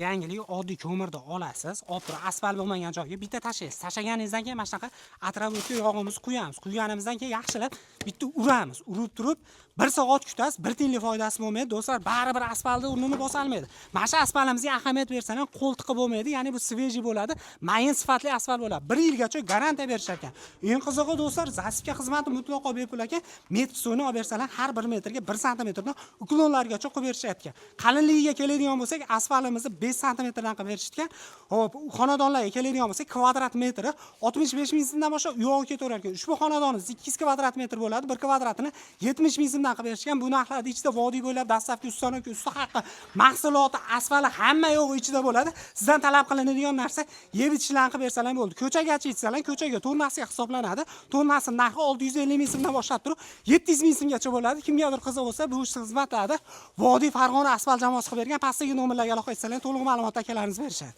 Yangilik oddiy ko'mirni olasiz, olib turib asfalt bo'lmagan joyga bitta tashlaysiz. Tashlaganingizdan keyin mana shunaqa atrofga yog'imiz quyamiz. Quyganimizdan keyin yaxshilab bitta uramiz. Urib turib 1 soat kutasiz, 1 tiyinlik foydasi bo'lmaydi. Do'stlar, baribir asfaltni urnini bosa olmaydi. Mana shu asfaltimizga ahamiyat bersalar, qo'ltiqi bo'lmaydi, ya'ni bu svejiy bo'ladi, mayin sifatli asfalt bo'ladi. 1 yilgacha garantiya berishar ekan. Eng qizig'i do'stlar, zasipka xizmati mutlaqo bepul ekan. Metr suvni olib bersalar, har 1 metrga 1 santimetrdan uklonlargacha qo'yib berishar ekan. Qalinligiga keladigan bo'lsak, asfaltimizni 5 santimetrdan qilib berishgan. Hop, xonadonlarga keladigan bo'lsak, kvadrat metri 65 ming so'mdan boshlab u yo'q ketaverar ekan. Ushbu xonadonimiz 2 kvadrat metr bo'ladi. 1 kvadratini 70 ming so'mdan qilib berishgan. Bu narxlarda ichida vodiy bo'ylab dastlabki usta haqqi, mahsuloti, asfali hamma yo'g'i ichida bo'ladi. Sizdan talab qilinadigan narsa yeb ichishlarni qilib bersalar bo'ldi. Ko'chagacha ichsalar, ko'chaga tonnasiga hisoblanadi. Tonnasi narxi 650 ming so'mdan boshlab turib 700 ming so'mgacha bo'ladi. Kimgadir qiziq bo'lsa, bu xizmatlarda Vodiy Farg'ona asfalt jamoasi qilib bergan. Pastdagi nomerlarga aloqa etsalar, to'liq ma'lumot akalarimiz berishadi.